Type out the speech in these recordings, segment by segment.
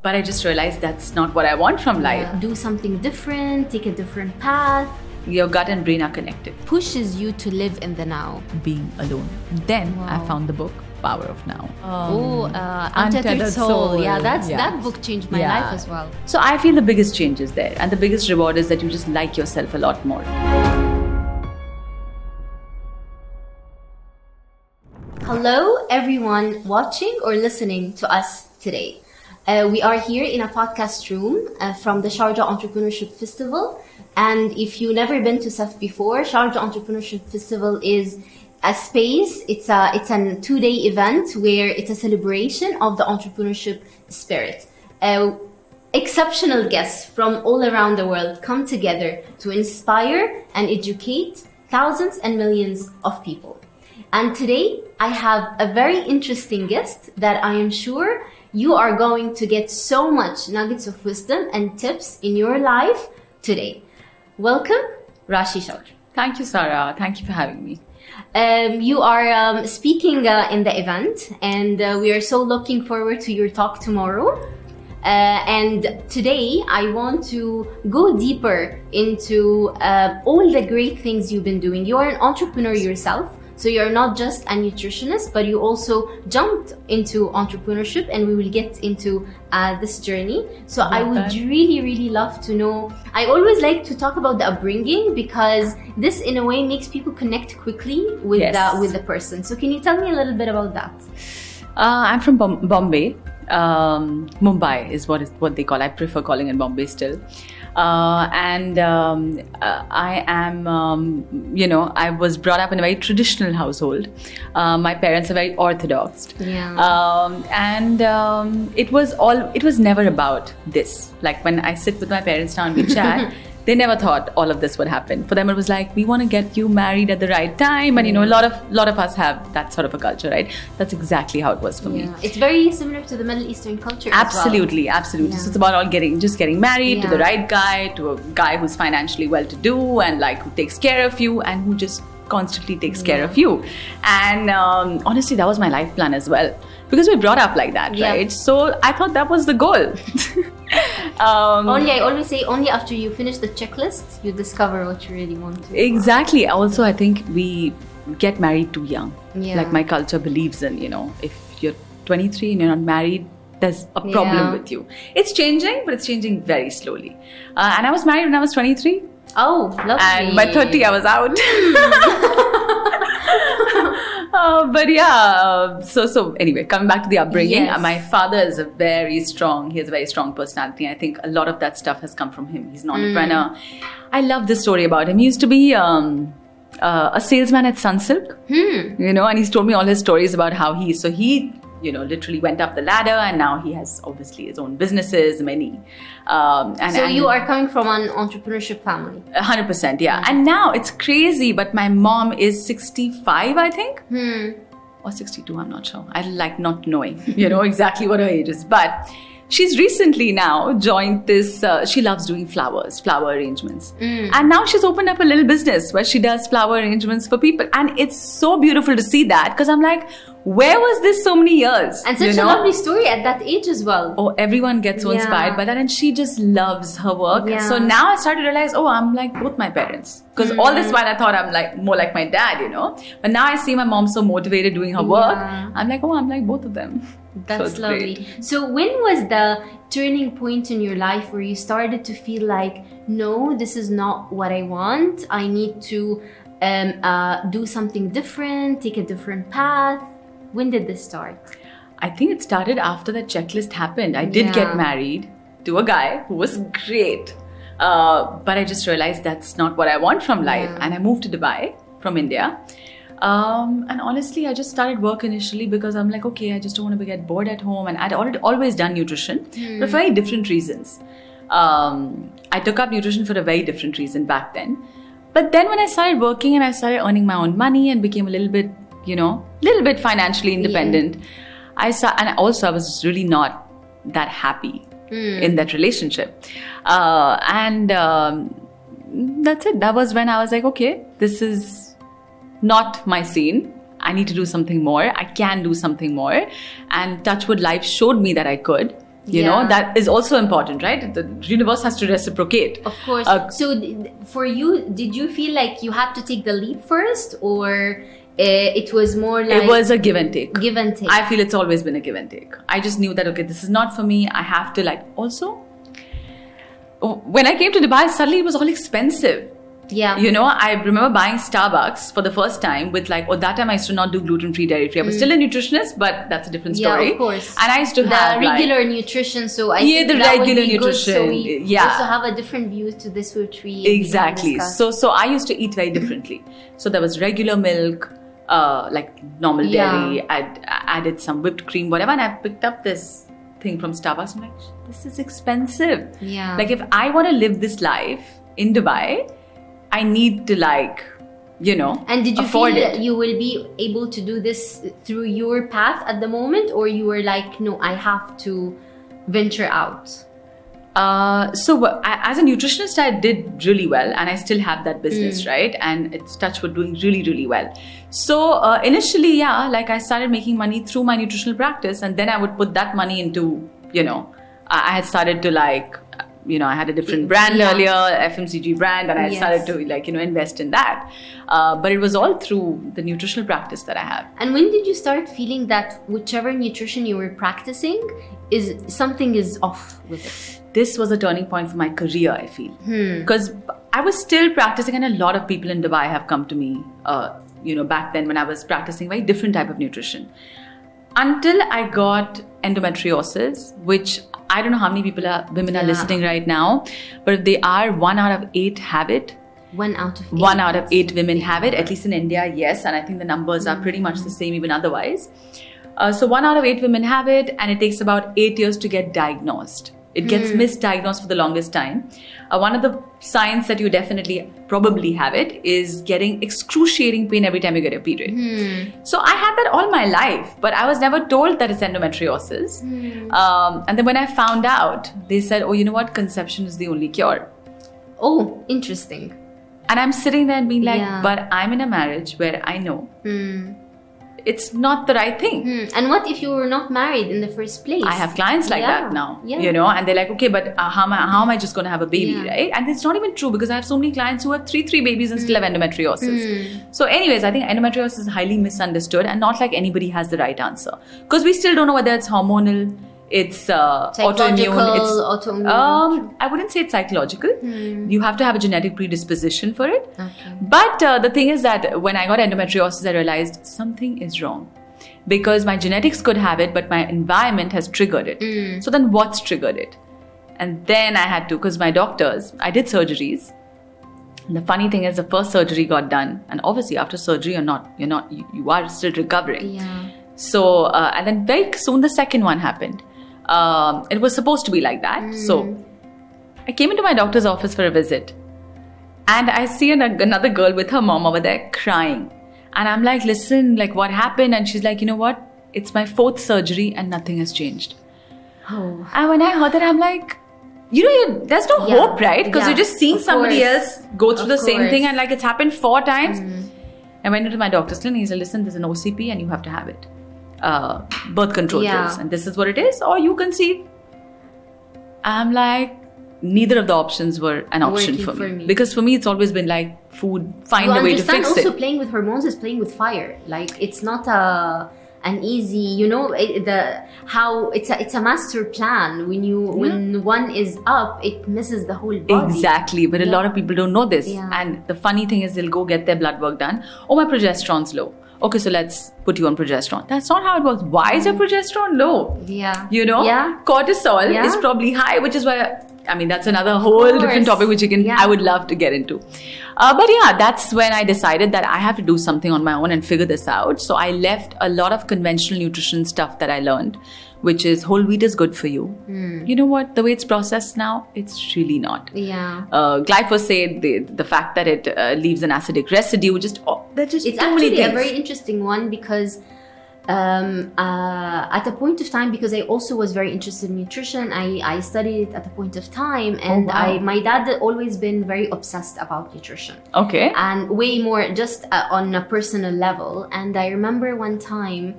But I just realized that's not what I want from life. Do something different, take a different path. Your gut and brain are connected. Pushes you to live in the now. Being alone. Then I found the book, Power of Now. Untethered Soul. Yeah, that book changed my life as well. So I feel the biggest change is there. And the biggest reward is that you just like yourself a lot more. Hello, everyone watching or listening to us today. We are here in a podcast room from the Sharjah Entrepreneurship Festival. And if you've never been to SEF before, Sharjah Entrepreneurship Festival is a space. It's a 2-day event where it's a celebration of the entrepreneurship spirit. Exceptional guests from all around the world come together to inspire and educate thousands and millions of people. And today I have a very interesting guest that I am sure you are going to get so much nuggets of wisdom and tips in your life today. Welcome, Rashi Chowdhary. Thank you, Sara. Thank you for having me. You are speaking in the event, and we are so looking forward to your talk tomorrow. And today I want to go deeper into all the great things you've been doing. You are an entrepreneur yourself. So you're not just a nutritionist, but you also jumped into entrepreneurship, and we will get into this journey. So I would really, really love to know. I always like to talk about the upbringing because this, in a way, makes people connect quickly with the person. So can you tell me a little bit about that? I'm from Bombay. Mumbai is what they call. I prefer calling it Bombay still. I am, I was brought up in a very traditional household. My parents are very orthodox. It was never about this. Like when I sit with my parents now and we chat, they never thought all of this would happen. For them, it was like, we want to get you married at the right time. And, a lot of us have that sort of a culture, right? That's exactly how it was for me. It's very similar to the Middle Eastern culture Absolutely. Yeah. So it's about getting married to the right guy, to a guy who's financially well-to-do and who takes care of you and who just constantly takes care of you. And honestly, that was my life plan as well. Because we're brought up like that, right? So I thought that was the goal. I always say, only after you finish the checklist, you discover what you really want to. Exactly. Also, I think we get married too young. Like my culture believes in, if you're 23 and you're not married, there's a problem with you. It's changing, but it's changing very slowly. And I was married when I was 23. Oh, lovely. And by 30, I was out. So anyway, coming back to the upbringing, my father is he has a very strong personality. I think a lot of that stuff has come from him. He's an entrepreneur. I love this story about him. He used to be a salesman at Sunsilk, and he's told me all his stories about how he literally went up the ladder, and now he has obviously his own businesses, many. You are coming from an entrepreneurship family. 100%, yeah. And now it's crazy, but my mom is 65, I think. Or 62, I'm not sure. I like not knowing, exactly what her age is. But she's recently now joined this, she loves doing flower arrangements. And now she's opened up a little business where she does flower arrangements for people. And it's so beautiful to see that, because I'm like, where was this so many years? And such a lovely story at that age as well. Oh, everyone gets so inspired by that, and she just loves her work. So now I started to realize, I'm like both my parents. Because all this while I thought I'm like more like my dad, But now I see my mom so motivated doing her work. I'm like, I'm like both of them. That's lovely. Great. So when was the turning point in your life where you started to feel like, no, this is not what I want. I need to do something different, take a different path. When did this start? I think it started after the checklist happened. I did get married to a guy who was great. But I just realized that's not what I want from life. And I moved to Dubai from India. And honestly, I just started work initially because I'm like, okay, I just don't want to get bored at home. And I'd always done nutrition, but for very different reasons. I took up nutrition for a very different reason back then. But then when I started working and I started earning my own money and became a little bit financially independent, I was really not that happy in that relationship. That's it. That was when I was like, okay, this is not my scene. I need to do something more. I can do something more. And touch wood, life showed me that I could. You know, that is also important, right? The universe has to reciprocate. Of course. For you, did you feel like you had to take the leap first, or it was more like... It was a give and take. Give and take. I feel it's always been a give and take. I just knew that, okay, this is not for me. I have to like... Also, when I came to Dubai, suddenly it was all expensive. Yeah. You know, I remember buying Starbucks for the first time with like, that time I used to not do gluten-free, dairy-free. I was still a nutritionist, but that's a different story. Yeah, of course. And I used to have the regular nutrition, so I think the regular would be nutrition. Good, so we also have a different view to this, which we exactly. So I used to eat very differently. So there was regular milk, like normal dairy. I added some whipped cream, whatever, and I picked up this thing from Starbucks. I'm like, this is expensive. Yeah. Like if I want to live this life in Dubai, I need to like, you know, and did you afford feel it. That you will be able to do this through your path at the moment, or you were like, no, I have to venture out? So as a nutritionist, I did really well, and I still have that business, right? And it's touch wood doing really, really well. So initially, like I started making money through my nutritional practice, and then I would put that money into, you know, I had started to like, you know, I had a different brand earlier, FMCG brand, and I started to like, you know, invest in that. But it was all through the nutritional practice that I have. And when did you start feeling that whichever nutrition you were practicing is something is off with it? This was a turning point for my career, I feel. Because I was still practicing, and a lot of people in Dubai have come to me, you know, back then when I was practicing very different type of nutrition. Until I got endometriosis, which I don't know how many women are listening right now, but if they are, 1 out of 8 have it. 1 out of 8. 1 out of 8 women have it, at least in India, yes. And I think the numbers are pretty much the same even otherwise. So 1 out of 8 women have it, and it takes about 8 years to get diagnosed. It gets misdiagnosed for the longest time. One of the signs that you definitely probably have it is getting excruciating pain every time you get your period. So I had that all my life, but I was never told that it's endometriosis. And then when I found out, they said, oh, you know what? Conception is the only cure. Oh, interesting. And I'm sitting there and being like, but I'm in a marriage where I know it's not the right thing. And what if you were not married in the first place? I have clients like that now, you know, and they're like, okay, but how am I just going to have a baby, right? And it's not even true, because I have so many clients who have 3 babies and still have endometriosis. So anyways, I think endometriosis is highly misunderstood, and not like anybody has the right answer, because we still don't know whether it's hormonal, it's autoimmune. It's I wouldn't say it's psychological. You have to have a genetic predisposition for it. But the thing is that when I got endometriosis, I realized something is wrong, because my genetics could have it, but my environment has triggered it. So then what's triggered it? And then I had to, because my doctors, I did surgeries. And the funny thing is, the first surgery got done, and obviously after surgery you are still recovering. So and then very soon the second one happened. It was supposed to be like that. So I came into my doctor's office for a visit, and I see another girl with her mom over there crying. And I'm like, listen, like what happened? And she's like, you know what? It's my 4th surgery and nothing has changed. And when I heard that, I'm like, you know, there's no hope, right? Because you're just seeing somebody else go through the same thing, and like it's happened 4 times. I went into my doctor's clinic. He said, listen, there's an OCP and you have to have it. Birth control pills, and this is what it is, or you conceive. I'm like, neither of the options were an option for me, because for me it's always been like food, find a way to fix it. Also playing with hormones is playing with fire. Like it's not an easy, you know, it's a master plan. When one is up, it misses the whole body. Exactly, but a lot of people don't know this. And the funny thing is, they'll go get their blood work done. Oh, my progesteron's low. Okay, so let's put you on progesterone. That's not how it works. Why is your progesterone low? You know? Cortisol is probably high, which is why, I mean, that's another whole different topic which I would love to get into. But that's when I decided that I have to do something on my own and figure this out. So I left a lot of conventional nutrition stuff that I learned, which is whole wheat is good for you. You know what? The way it's processed now, it's really not. Glyphosate, the fact that it leaves an acidic residue, it's actually a very interesting one, because at a point of time, because I also was very interested in nutrition, I studied it at a point of time, and my dad had always been very obsessed about nutrition. And way more just on a personal level. And I remember one time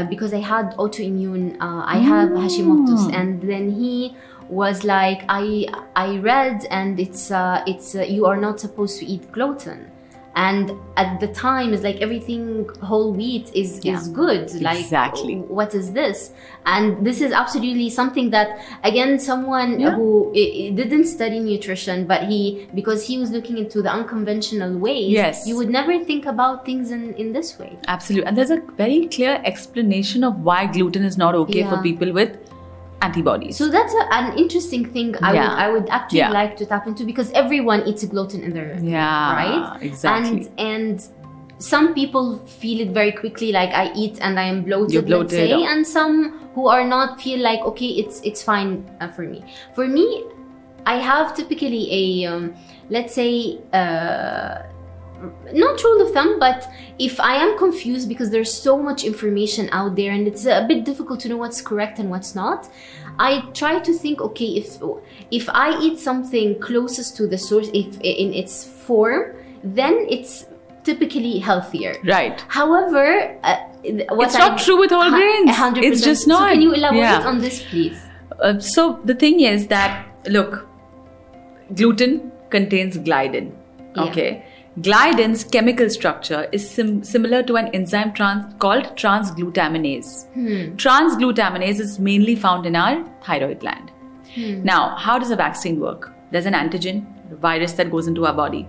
because I had autoimmune, I have Hashimoto's, and then he was like, I read, and it's you are not supposed to eat gluten. And at the time, it's like everything whole wheat is good. Like, exactly. What is this? And this is absolutely something that, again, someone who didn't study nutrition, but because he was looking into the unconventional ways, you would never think about things in this way. Absolutely. And there's a very clear explanation of why gluten is not okay for people with antibodies. So that's an interesting thing I would actually like to tap into, because everyone eats gluten in their right? Exactly. And some people feel it very quickly, like I eat and I am bloated, let's say, and some who are not feel like, okay, it's fine for me. For me, I have typically a let's say not rule of thumb, but if I am confused because there's so much information out there and it's a bit difficult to know what's correct and what's not, I try to think, okay, if I eat something closest to the source, if in its form, then it's typically healthier. Right. However, it's not true with whole grains. 100%. It's just not. So can you elaborate on this, please? So the thing is that, look, gluten contains gliadin. Okay. Gliadin's chemical structure is similar to an enzyme called transglutaminase. Transglutaminase is mainly found in our thyroid gland. Now, how does a vaccine work? There's an antigen, a virus that goes into our body.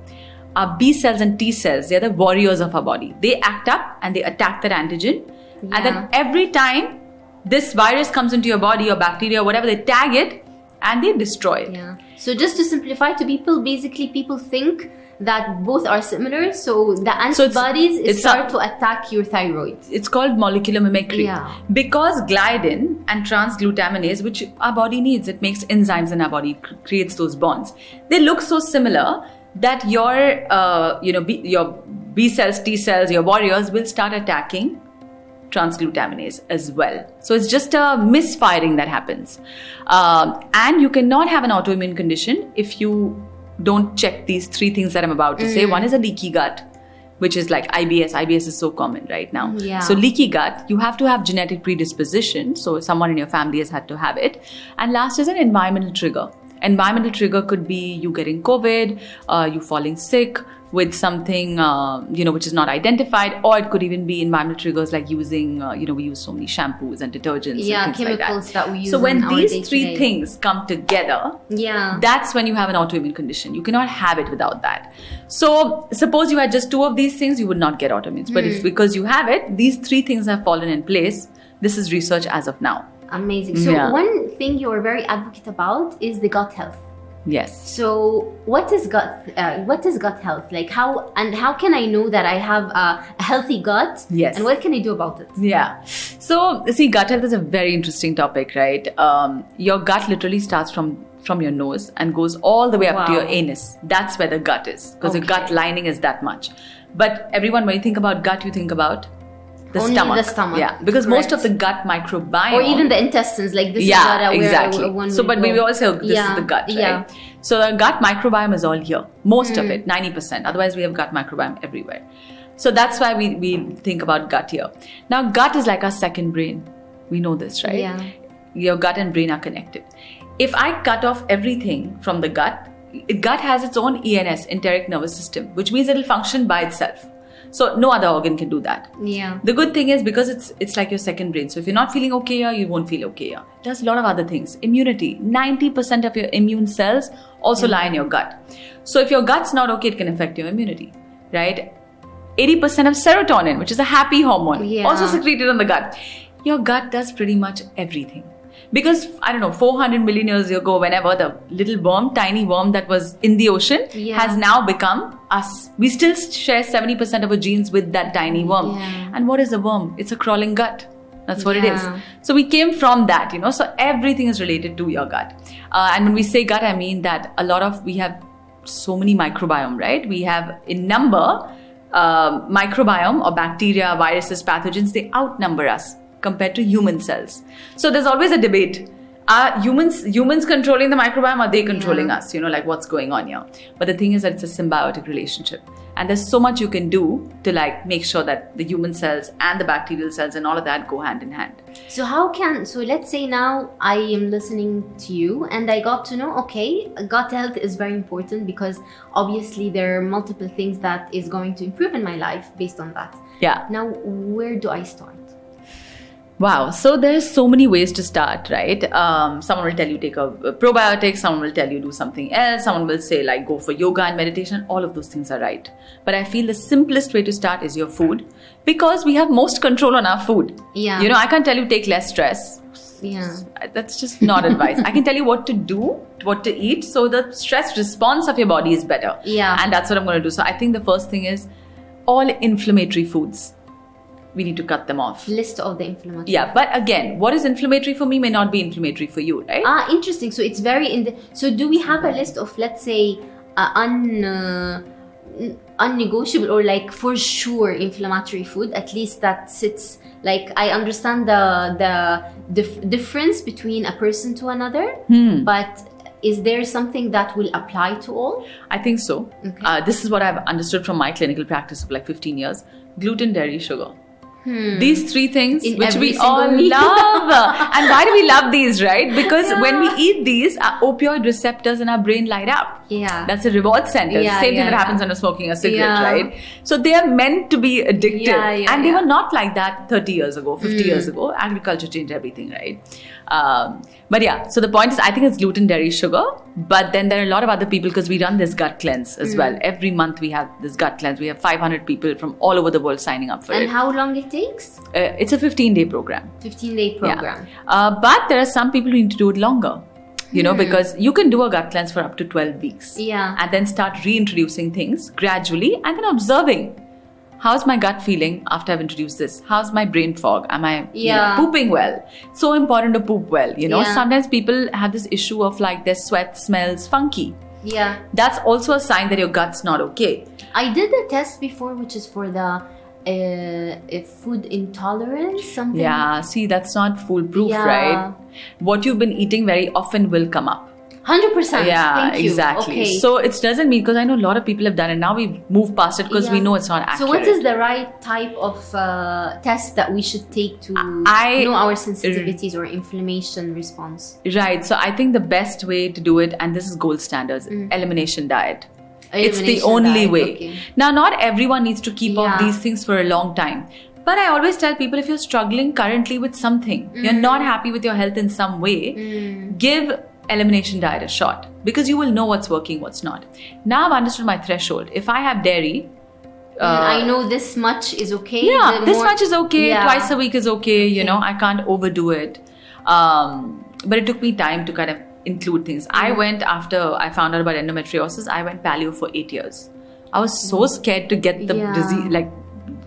Our B cells and T cells, they're the warriors of our body. They act up and they attack that antigen. And then every time this virus comes into your body or bacteria or whatever, they tag it and they destroy it. Yeah. So just to simplify to people, basically people think that both are similar, so the antibodies start to attack your thyroid. It's called molecular mimicry. Because gliadin and transglutaminase, which our body needs, it makes enzymes in our body, creates those bonds. They look so similar that your B cells, T cells, your warriors will start attacking transglutaminase as well. So it's just a misfiring that happens. And you cannot have an autoimmune condition if you don't check these three things that I'm about to say. One is a leaky gut, which is like IBS. IBS is so common right now. So leaky gut, you have to have genetic predisposition. So someone in your family has had to have it. And last is an environmental trigger. Environmental trigger could be you getting COVID, you falling sick with something, which is not identified, or it could even be environmental triggers like using, we use so many shampoos and detergents and things chemicals like that we use. So when these three things come together, that's when you have an autoimmune condition. You cannot have it without that. So suppose you had just two of these things, you would not get autoimmune. But it's because you have it, these three things have fallen in place. This is research as of now. Amazing. So one thing you are very advocate about is the gut health. Yes. So what is gut health? Like how can I know that I have a healthy gut? Yes. And what can I do about it? Yeah. So see, gut health is a very interesting topic, right? Your gut literally starts from your nose and goes all the way up to your anus. That's where the gut is, because the gut lining is that much. But everyone, when you think about gut, you think about Only the stomach. Yeah, because most of the gut microbiome, or even the intestines, like this. Exactly. So, but we also this is the gut, right? So the gut microbiome is all here. Most of it, 90%. Otherwise, we have gut microbiome everywhere. So that's why we think about gut here. Now, gut is like our second brain. We know this, right? Yeah. Your gut and brain are connected. If I cut off everything from the gut has its own ENS, enteric nervous system, which means it will function by itself. So no other organ can do that. Yeah. The good thing is, because it's like your second brain. So if you're not feeling okay here, you won't feel okay here. It does a lot of other things. Immunity. 90% of your immune cells also lie in your gut. So if your gut's not okay, it can affect your immunity, right? 80% of serotonin, which is a happy hormone, also secreted in the gut. Your gut does pretty much everything. Because, 400 million years ago, whenever the little worm, tiny worm that was in the ocean has now become us. We still share 70% of our genes with that tiny worm. Yeah. And what is a worm? It's a crawling gut. That's what it is. So we came from that, So everything is related to your gut. And when we say gut, I mean that we have so many microbiome, right? We have in number, microbiome or bacteria, viruses, pathogens, they outnumber us compared to human cells. So there's always a debate. Are humans controlling the microbiome, or are they controlling us? Like what's going on here? But the thing is that it's a symbiotic relationship. And there's so much you can do to like make sure that the human cells and the bacterial cells and all of that go hand in hand. So let's say now I am listening to you and I got to know, okay, gut health is very important because obviously there are multiple things that is going to improve in my life based on that. Yeah. Now, where do I start? Wow. So there's so many ways to start, right? Someone will tell you take a probiotic. Someone will tell you do something else. Someone will say like go for yoga and meditation. All of those things are right. But I feel the simplest way to start is your food because we have most control on our food. Yeah. You know, I can't tell you take less stress. Yeah. That's just not advice. I can tell you what to do, what to eat, so the stress response of your body is better. Yeah. And that's what I'm going to do. So I think the first thing is all inflammatory foods. We need to cut them off. List of the inflammatory. Yeah, but again, what is inflammatory for me may not be inflammatory for you, right? Interesting. So it's very so do we have a list of, let's say, unnegotiable or like for sure inflammatory food, at least that sits, like I understand the difference between a person to another, but is there something that will apply to all? I think so. Okay. This is what I've understood from my clinical practice of like 15 years. Gluten, dairy, sugar. These three things which we all love. And why do we love these, right? Because when we eat these, our opioid receptors in our brain light up. Yeah. That's a reward center. Yeah, Same thing that happens when you're smoking a cigarette, right? So they are meant to be addictive. And they were not like that 30 years ago, 50 years ago. Agriculture changed everything, right? But yeah, so the point is, I think it's gluten, dairy, sugar. But then there are a lot of other people because we run this gut cleanse as well. Every month we have this gut cleanse. We have 500 people from all over the world signing up for it. And how long it takes? It's a 15-day program. 15-day program. Yeah. But there are some people who need to do it longer. You know, because you can do a gut cleanse for up to 12 weeks. Yeah. And then start reintroducing things gradually and then observing. How's my gut feeling after I've introduced this? How's my brain fog? Am I pooping well? So important to poop well. You know, sometimes people have this issue of like their sweat smells funky. Yeah. That's also a sign that your gut's not okay. I did a test before, which is for the food intolerance, something. Yeah, see, that's not foolproof, right? What you've been eating very often will come up. 100%. Yeah, Thank you. exactly. Okay. So it doesn't mean, because I know a lot of people have done it. Now we've moved past it because we know it's not accurate. So what is the right type of test that we should take to know our sensitivities or inflammation response? Right. So I think the best way to do it, and this is gold standards, elimination diet. It's the only way. Okay. Now, not everyone needs to keep up these things for a long time. But I always tell people, if you're struggling currently with something, you're not happy with your health in some way, give elimination diet a shot, because you will know what's working, what's not. Now I've understood my threshold. If I have dairy, I know this much is okay. Yeah, this much is okay. Twice a week is okay. You know, I can't overdo it. But it took me time to kind of include things. I went, after I found out about endometriosis, I went paleo for 8 years. I was so scared to get the disease, like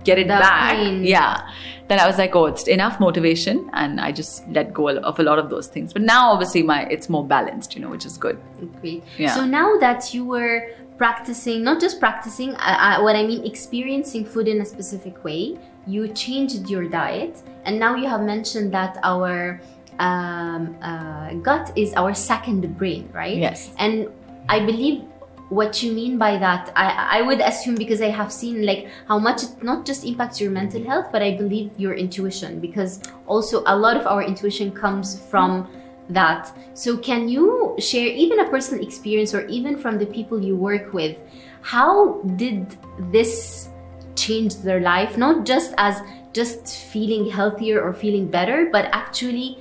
get it back. Pain. Yeah. Then I was like, oh, it's enough motivation, and I just let go of a lot of those things. But now obviously it's more balanced, you know, which is good. Great. Yeah. So now that you were practicing, not just practicing, what I mean, experiencing food in a specific way, you changed your diet, and now you have mentioned that our gut is our second brain, right? Yes. And I believe what you mean by that, I would assume, because I have seen like how much it not just impacts your mental health, but I believe your intuition, because also a lot of our intuition comes from that. So can you share even a personal experience, or even from the people you work with, how did this change their life? Not just as just feeling healthier or feeling better, but actually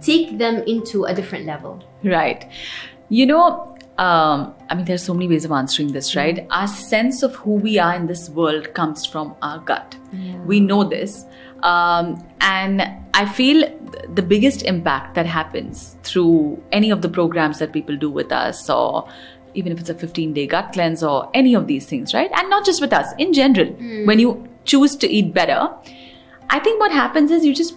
take them into a different level. Right. You know, I mean, there's so many ways of answering this, right? Our sense of who we are in this world comes from our gut. Yeah. We know this. And I feel the biggest impact that happens through any of the programs that people do with us, or even if it's a 15-day gut cleanse or any of these things, right? And not just with us, in general, when you choose to eat better, I think what happens is you just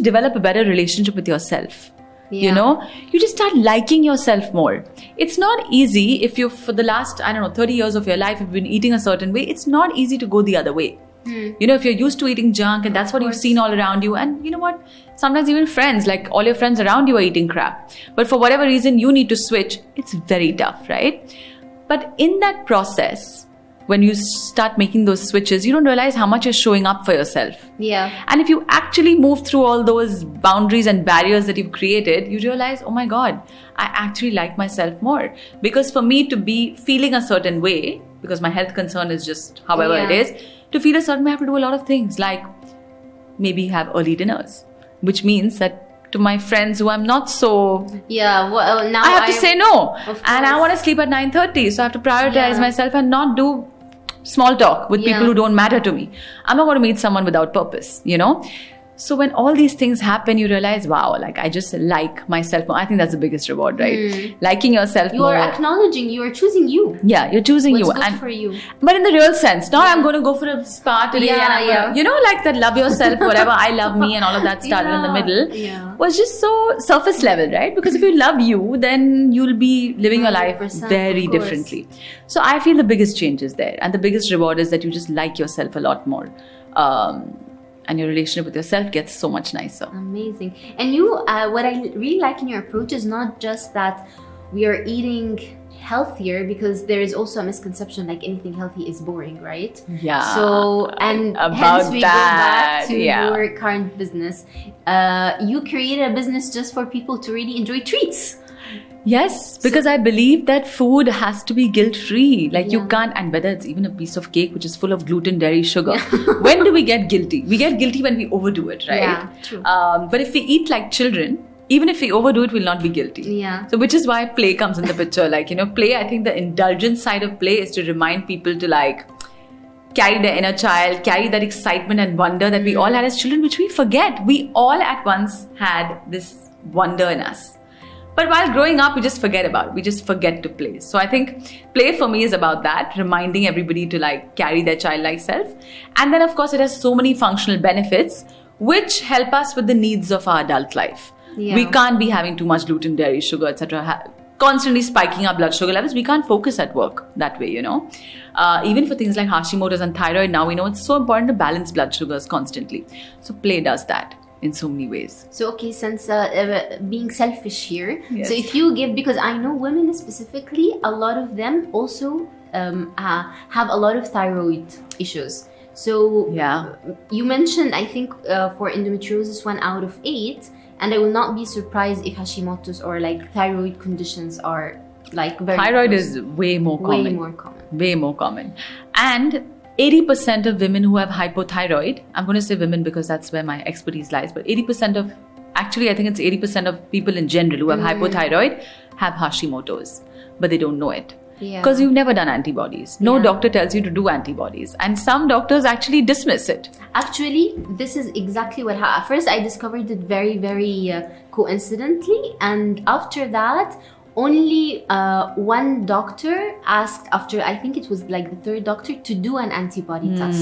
develop a better relationship with yourself. Yeah. You know, you just start liking yourself more. It's not easy if you, for the last, 30 years of your life, you've been eating a certain way. It's not easy to go the other way. You know, if you're used to eating junk and that's what you've seen all around you, and you know what, sometimes even friends, like all your friends around you are eating crap, but for whatever reason you need to switch, it's very tough, right? But in that process, when you start making those switches, you don't realize how much you're showing up for yourself. Yeah. And if you actually move through all those boundaries and barriers that you've created, you realize, oh my God, I actually like myself more. Because for me to be feeling a certain way, because my health concern is just however it is, to feel a certain way, I have to do a lot of things, like maybe have early dinners, which means that to my friends who I'm not so... Yeah, well, now I have to say no. Of And I course. want to sleep at 9:30. So I have to prioritize Yeah. myself and not do small talk with people who don't matter to me. I'm not going to meet someone without purpose, you know? So when all these things happen, you realize, wow, like I just like myself more. I think that's the biggest reward, right? Liking yourself You more. are acknowledging, you are choosing you. Yeah, you're choosing What's you. good And for you. but in the real sense, not I'm going to go for a spa today. Yeah, and I'm yeah. gonna, you know, like that love yourself, whatever, I love me and all of that started in the middle. Yeah. Was just so surface level, right? Because if you love you, then you'll be living your life 100%, very of course. differently. So I feel the biggest change is there. And the biggest reward is that you just like yourself a lot more. And your relationship with yourself gets so much nicer. Amazing. And you, what I really like in your approach is not just that we are eating healthier, because there is also a misconception like anything healthy is boring, right? Yeah. So, and About hence we that, go back to yeah. your current business. You created a business just for people to really enjoy treats. Yes, because I believe that food has to be guilt-free. Like you can't, and whether it's even a piece of cake which is full of gluten, dairy, sugar. When do we get guilty? We get guilty when we overdo it, right? Yeah, true. But if we eat like children, even if we overdo it, we'll not be guilty. Yeah. So which is why play comes in the picture. Like, you know, play, I think the indulgent side of play is to remind people to like carry their inner child, carry that excitement and wonder that we all had as children, which we forget. We all at once had this wonder in us. But while growing up, we just forget about it. We just forget to play. So I think play for me is about that, reminding everybody to like carry their childlike self. And then of course it has so many functional benefits which help us with the needs of our adult life. Yeah. We can't be having too much gluten, dairy, sugar, etc. Constantly spiking our blood sugar levels. We can't focus at work that way, you know. Even for things like Hashimoto's and thyroid, now we know it's so important to balance blood sugars constantly. So play does that in so many ways. So, okay, since being selfish here, Yes. so if you give, because I know women specifically, a lot of them also have a lot of thyroid issues. So, Yeah. you mentioned, I think, for endometriosis, 1 out of 8, and I will not be surprised if Hashimoto's or like thyroid conditions are like very Thyroid close. is way more common. Way more common. Way more common. And 80% of women who have hypothyroid, I'm going to say women because that's where my expertise lies, but 80% of, actually I think it's 80% of people in general who have hypothyroid have Hashimoto's, but they don't know it. Yeah. Because you've never done antibodies. No Yeah. doctor tells you to do antibodies. And some doctors actually dismiss it. Actually, this is exactly what happened. At first, I discovered it very, very coincidentally. And after that, only one doctor asked, after I think it was like the 3rd doctor, to do an antibody test.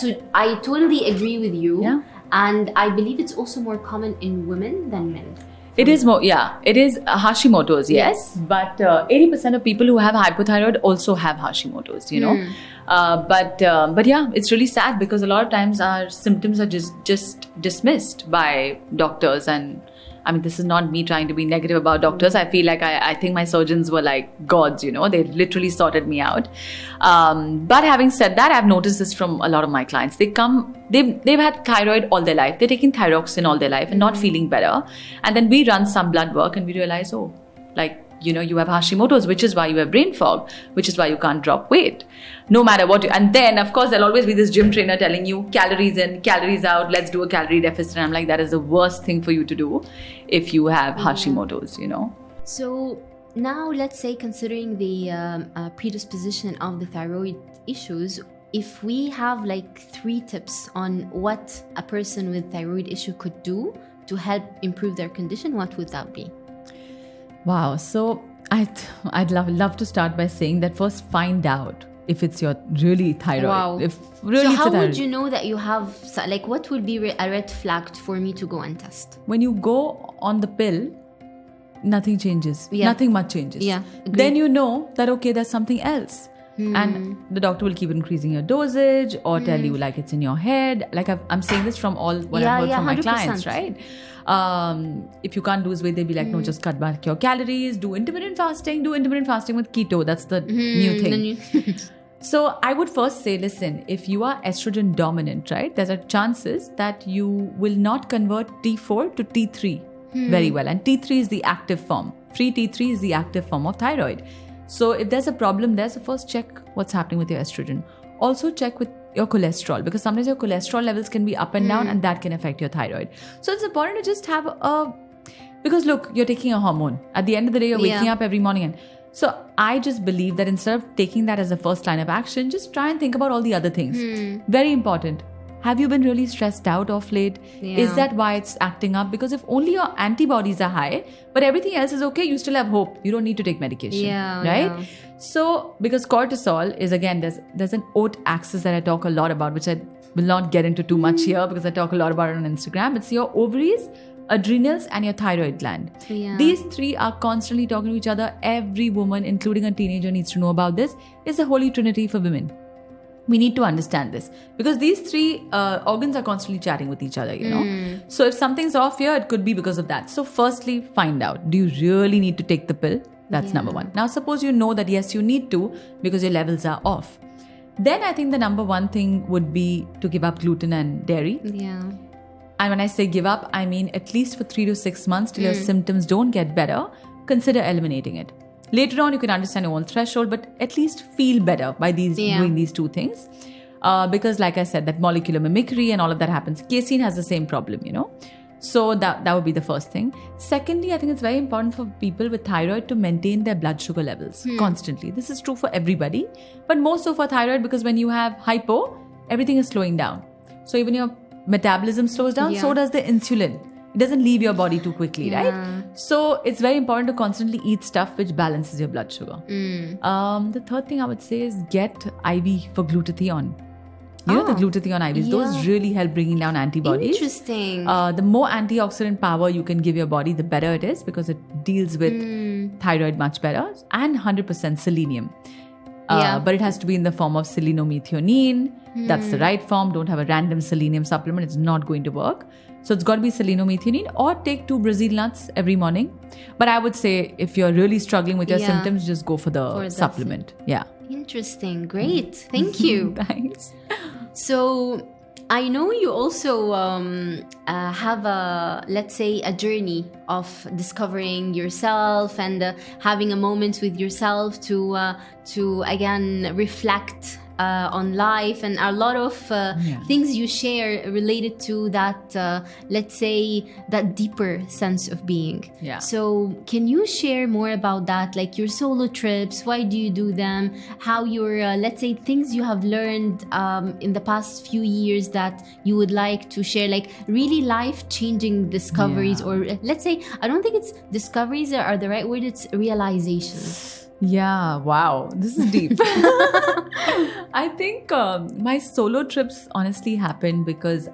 So I totally agree with you. Yeah. And I believe it's also more common in women than men. It is more, yeah. It is Hashimoto's, yes. But 80% of people who have hypothyroid also have Hashimoto's, you know. But yeah, it's really sad because a lot of times our symptoms are just dismissed by doctors. And I mean, this is not me trying to be negative about doctors. I feel like I think my surgeons were like gods, you know. They literally sorted me out. But having said that, I've noticed this from a lot of my clients. They've had thyroid all their life. They're taking thyroxine all their life and not feeling better. And then we run some blood work and we realize, oh, like, you know, you have Hashimoto's, which is why you have brain fog, which is why you can't drop weight. No matter what and then, of course, there'll always be this gym trainer telling you calories in, calories out, let's do a calorie deficit. And I'm like, that is the worst thing for you to do if you have Hashimoto's, you know. So now let's say, considering the predisposition of the thyroid issues, if we have like 3 tips on what a person with thyroid issue could do to help improve their condition, what would that be? Wow. So I'd love to start by saying that first find out if it's your really thyroid. Wow. If really So it's a how would thyroid. you know that you have, like, what would be a red flag for me to go and test? When you go on the pill, nothing changes. Yeah. Nothing much changes. Yeah, agreed. Then you know that, okay, there's something else. And the doctor will keep increasing your dosage or tell you like it's in your head. Like I'm saying this from all what I've heard from my 100%. clients, right? If you can't lose weight, they'll be like, no, just cut back your calories, do intermittent fasting with keto. That's the new thing. So I would first say, listen, if you are estrogen dominant, right, there's a chances that you will not convert T4 to T3 very well. And T3 is the active form. Free T3 is the active form of thyroid. So if there's a problem there, so first check what's happening with your estrogen. Also check with your cholesterol, because sometimes your cholesterol levels can be up and down and that can affect your thyroid. So it's important to just have because look, you're taking a hormone. At the end of the day, you're waking up every morning. And so I just believe that instead of taking that as the first line of action, just try and think about all the other things. Very important. Have you been really stressed out of late? Is that why it's acting up? Because if only your antibodies are high, but everything else is okay, you still have hope. You don't need to take medication, right? So, because cortisol is, again, there's an oat axis that I talk a lot about, which I will not get into too much here because I talk a lot about it on Instagram. It's your ovaries, adrenals, and your thyroid gland. These three are constantly talking to each other. Every woman, including a teenager, needs to know about this. It's the holy trinity for women. We need to understand this because these three organs are constantly chatting with each other, you know. So if something's off here, it could be because of that. So firstly, find out, do you really need to take the pill? That's number one. Now, suppose you know that yes, you need to because your levels are off. Then I think the number one thing would be to give up gluten and dairy. And when I say give up, I mean at least for 3 to 6 months till your symptoms don't get better, consider eliminating it. Later on, you can understand your own threshold, but at least feel better by doing these two things. Because like I said, that molecular mimicry and all of that happens. Casein has the same problem, you know. So that would be the first thing. Secondly, I think it's very important for people with thyroid to maintain their blood sugar levels constantly. This is true for everybody, but more so for thyroid because when you have hypo, everything is slowing down. So even your metabolism slows down, so does the insulin. It doesn't leave your body too quickly, right? So it's very important to constantly eat stuff which balances your blood sugar. The third thing I would say is get IV for glutathione. You know the glutathione IVs, those really help bringing down antibodies. Interesting. The more antioxidant power you can give your body, the better it is because it deals with thyroid much better. And 100% selenium. But it has to be in the form of selenomethionine. That's the right form. Don't have a random selenium supplement. It's not going to work. So it's got to be selenomethionine or take 2 Brazil nuts every morning. But I would say if you're really struggling with your symptoms, just go for the supplement. Interesting. Great. Thank you. Thanks. So I know you also have let's say a journey of discovering yourself and having a moment with yourself to again reflect on life, and a lot of things you share related to that, let's say, that deeper sense of being. So can you share more about that, like your solo trips, why do you do them, how your, let's say, things you have learned in the past few years that you would like to share, like really life-changing discoveries, or let's say, I don't think it's discoveries are the right word, it's realizations. Yeah, wow. This is deep. I think my solo trips honestly happened because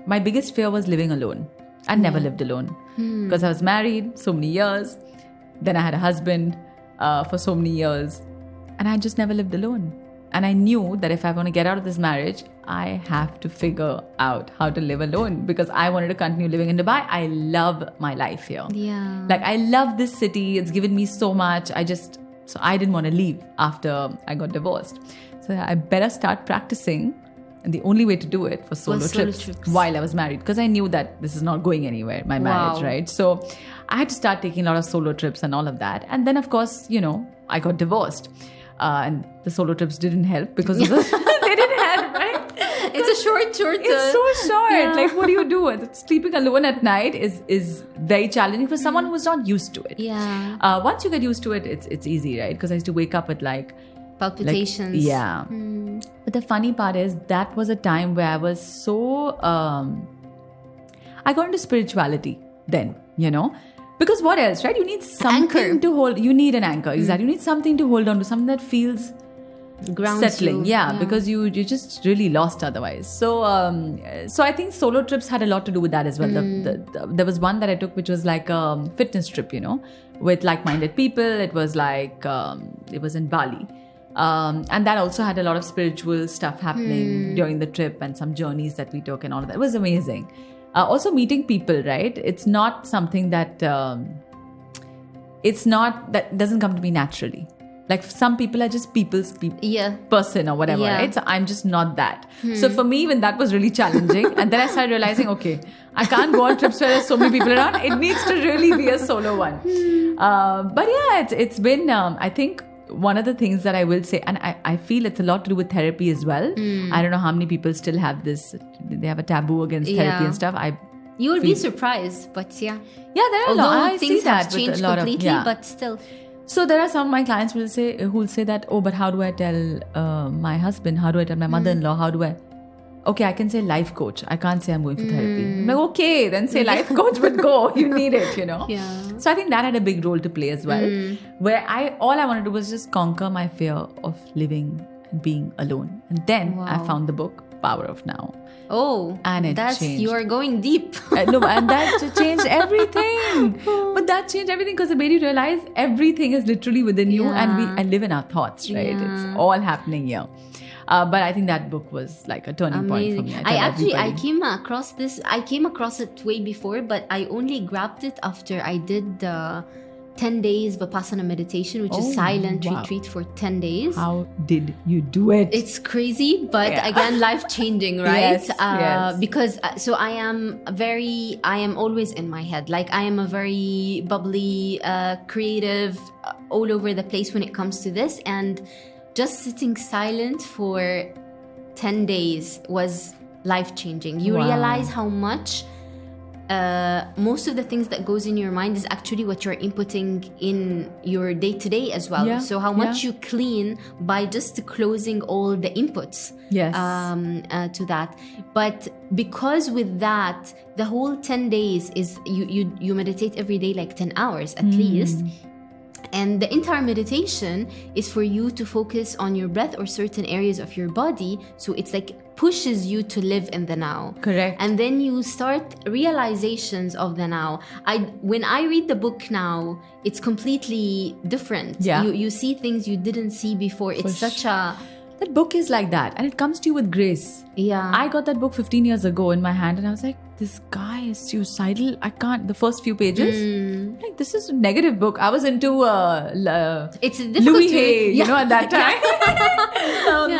my biggest fear was living alone. I never lived alone because I was married so many years. Then I had a husband for so many years. And I just never lived alone. And I knew that if I want to get out of this marriage, I have to figure out how to live alone because I wanted to continue living in Dubai. I love my life here. Like, I love this city. It's given me so much. So I didn't want to leave after I got divorced. So I better start practicing. And the only way to do it was solo trips while I was married, because I knew that this is not going anywhere, my marriage, right? So I had to start taking a lot of solo trips and all of that. And then, of course, I got divorced. And the solo trips didn't help because they didn't help, right? It's a short. It's so short. Like, what do you do? Sleeping alone at night is very challenging for someone who's not used to it. Once you get used to it, it's easy, right? Because I used to wake up with palpitations. But the funny part is that was a time where I was so I got into spirituality then, because what else, right? You need something to hold. You need an anchor, exactly. You need something to hold on to, something that feels settling. Because you just really lost otherwise. So I think solo trips had a lot to do with that as well. There was one that I took which was like a fitness trip, with like-minded people. It was like it was in Bali. And that also had a lot of spiritual stuff happening during the trip and some journeys that we took and all of that. It was amazing. Also meeting people, right? It's not something that that doesn't come to me naturally. Like some people are just people's person or whatever, right? So I'm just not that. So for me, even that was really challenging. And then I started realizing, okay, I can't go on trips where there's so many people around. It needs to really be a solo one. But yeah, it's been, I think, one of the things that I will say, and I feel it's a lot to do with therapy as well. I don't know how many people still have this, they have a taboo against therapy and stuff. You will be surprised, but yeah. Yeah, there are a lot. I things see that have changed with a lot completely, of, but still. So there are some of my clients who will say that, oh, but how do I tell my husband? How do I tell my mother-in-law? How do I? Okay, I can say life coach. I can't say I'm going for therapy. I'm like, okay, then say life coach, but go. You need it, Yeah. So I think that had a big role to play as well. Where all I wanted to do was just conquer my fear of living and being alone. And then I found the book, Power of Now. Oh, and it changed. You are going deep. No, and that changed everything. But that changed everything because it made you realize everything is literally within you, and I live in our thoughts, right? It's all happening here. But I think that book was like a turning point for me. I came across this. I came across it way before, but I only grabbed it after I did the 10 days Vipassana meditation, which is silent retreat for 10 days. How did you do it? It's crazy, but again, life-changing, right? Yes. Because I am always in my head. Like I am a very bubbly, creative, all over the place when it comes to this. And just sitting silent for 10 days was life-changing. You realize how much most of the things that goes in your mind is actually what you're inputting in your day-to-day as well. So how much you clean by just closing all the inputs to that. But because with that, the whole 10 days is you meditate every day like 10 hours at least. And the entire meditation is for you to focus on your breath or certain areas of your body. So it's like pushes you to live in the now. Correct. And then you start realizations of the now. When I read the book now, it's completely different. Yeah. You see things you didn't see before. It's that book is like that, and it comes to you with grace. Yeah. I got that book 15 years ago in my hand, and I was like, this guy is suicidal. I can't. The first few pages, like, this is a negative book. I was into it's difficult Louis to Hay, at that time.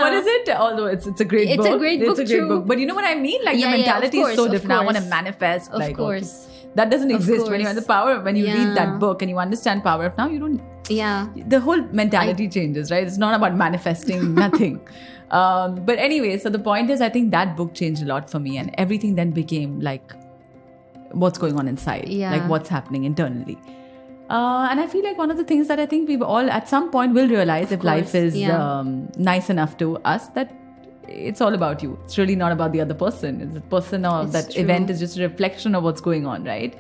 What is it? Although it's a great book. It's a great book. But you know what I mean? Like the mentality is so different. I want to manifest. Of course. That doesn't exist when you're in the power. When you read that book and you understand Power of Now, you don't. Yeah. The whole mentality changes, right? It's not about manifesting nothing. But anyway, so the point is, I think that book changed a lot for me, and everything then became like what's going on inside, like what's happening internally. And I feel like one of the things that I think we've all at some point will realize if life is nice enough to us, that it's all about you. It's really not about the other person. It's the person or that event is just a reflection of what's going on, right?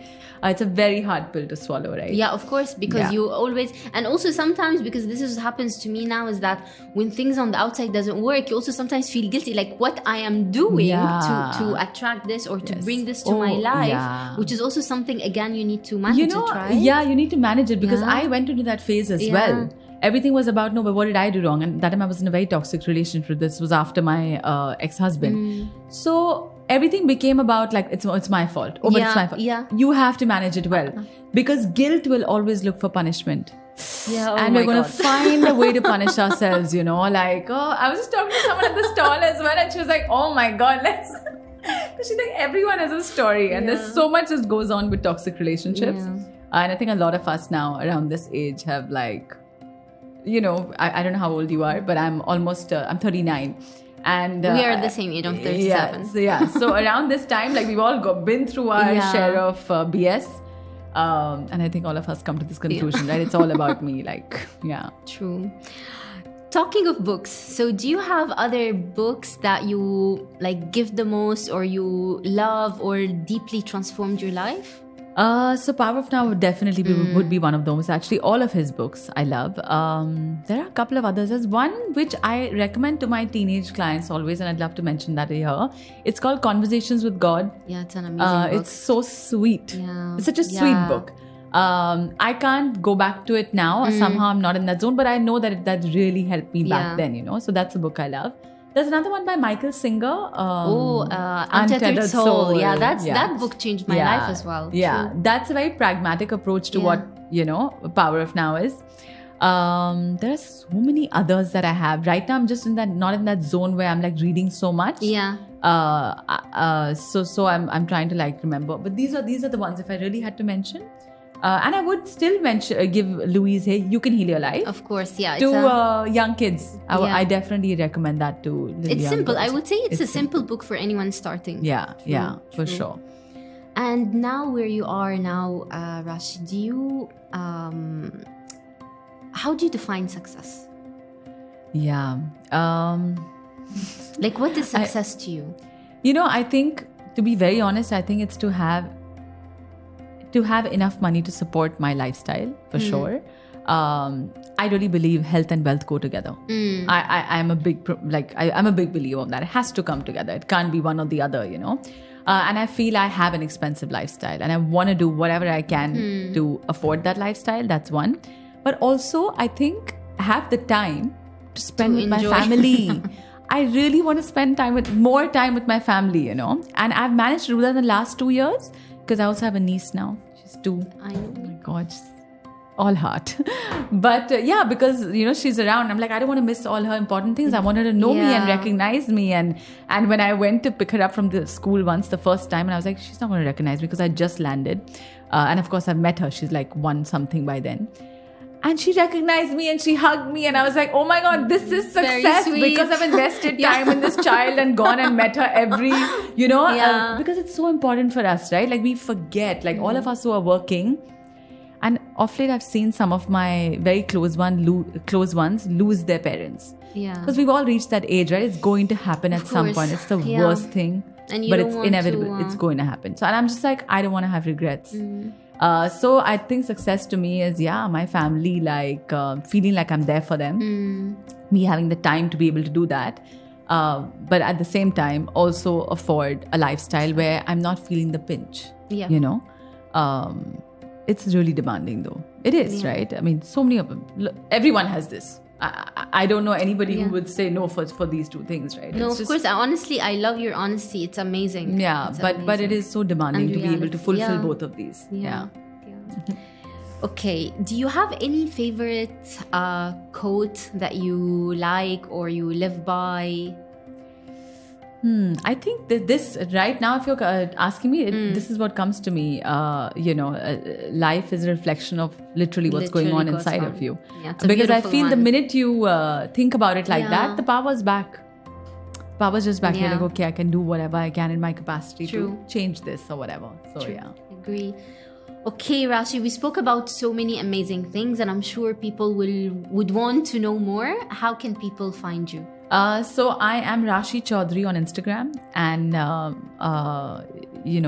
It's a very hard pill to swallow, right? Yeah, of course, because you always, and also sometimes, because this is happens to me now, is that when things on the outside doesn't work, you also sometimes feel guilty, like what I am doing to attract this or to bring this to my life, which is also something, again, you need to manage it, right? Yeah, you need to manage it, because I went into that phase as well. Everything was about, no, but what did I do wrong? And that time I was in a very toxic relationship. This was after my ex-husband. So everything became about like, it's my fault. Oh, but it's my fault. Yeah. You have to manage it well. Because guilt will always look for punishment. Yeah, and we're going to find a way to punish ourselves, Like, I was just talking to someone at the stall as well, and she was like, oh my God, let's... Because she's like, everyone has a story. And there's so much that goes on with toxic relationships. And I think a lot of us now around this age have like... I don't know how old you are, but I'm almost, I'm 39. And we are the same age, I'm 37. So around this time, like we've all been through our share of BS. And I think all of us come to this conclusion, right? It's all about me, True. Talking of books, so do you have other books that you like give the most or you love or deeply transformed your life? So Power of Now would definitely would be one of those. Actually, all of his books I love. There are a couple of others. There's one which I recommend to my teenage clients always, and I'd love to mention that here. It's called Conversations with God. Yeah, it's an amazing book. It's so sweet. Yeah. It's such a sweet book. I can't go back to it now. Somehow I'm not in that zone, but I know that really helped me back then, So that's a book I love. There's another one by Michael Singer. Untethered Soul. Yeah, that book changed my life as well. Yeah, True. that's a very pragmatic approach to what, Power of Now is. There are so many others that I have. Right now I'm just not in that zone where I'm like reading so much. Yeah. So I'm trying to like remember. But these are the ones if I really had to mention. And I would still give Louise Hay, You Can Heal Your Life. Of course, yeah. To young kids. I definitely recommend that to It's simple. girls. I would say it's a simple book for anyone starting. Yeah, for sure. And now where you are now, Rashi, do you... how do you define success? Yeah. Like, what is success to you? I think, to be very honest, I think it's to have enough money to support my lifestyle, for sure. I really believe health and wealth go together. I'm a big I'm a big believer of that. It has to come together. It can't be one or the other, And I feel I have an expensive lifestyle and I want to do whatever I can to afford that lifestyle. That's one. But also, I think I have the time to spend with my family. I really want to spend more time with my family, And I've managed to do that in the last 2 years because I also have a niece now. She's 2. I know. Oh my God, she's all heart. But because, she's around. I'm like, I don't want to miss all her important things. I want her to know me and recognize me. And when I went to pick her up from the school once the first time, and I was like, she's not going to recognize me because I just landed. And of course, I've met her. She's like 1 something by then. And she recognized me and she hugged me and I was like, oh my God, this is success because I've invested time in this child and gone and met her every, because it's so important for us, right? Like we forget, like all of us who are working. And of late, I've seen some of my very close ones lose their parents. Yeah. Because we've all reached that age, right? It's going to happen at some point. It's the worst thing. But it's inevitable. It's going to happen. So, and I'm just like, I don't want to have regrets. So I think success to me is, my family, like feeling like I'm there for them. Me having the time to be able to do that. But at the same time, also afford a lifestyle where I'm not feeling the pinch. Yeah. It's really demanding though. It is, right? I mean, so many of them. Everyone has this. I don't know anybody who would say no for these 2 things, right? No, of course. Honestly, I love your honesty. It's amazing. Yeah, but it is so demanding to be able to fulfill both of these. Yeah. Okay. Do you have any favorite quote that you like or you live by? I think that this right now, if you're asking me, this is what comes to me. Life is a reflection of literally what's going on inside of you. Yeah, because I feel the minute you think about it like that, the power's back. Power's just back. You're like, okay, I can do whatever I can in my capacity to change this or whatever. So Agree. Okay, Rashi, we spoke about so many amazing things, and I'm sure people would want to know more. How can people find you? So I am Rashi Chowdhary on Instagram, and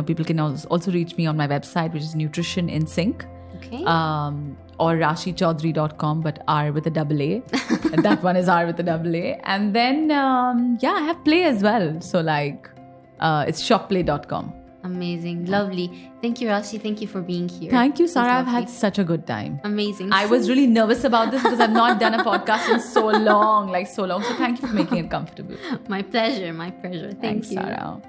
people can also reach me on my website, which is Nutrition in Sync. Okay. Or rashichowdhary.com, but R with a double A. And that one is R with a double A. And then I have Play as well. So it's shopplay.com. Amazing. Lovely. Thank you, Rashi. Thank you for being here. Thank you, Sara. I've had such a good time. Amazing. I was really nervous about this because I've not done a podcast in so long. So thank you for making it comfortable. My pleasure. Thank you. Thanks, Sara.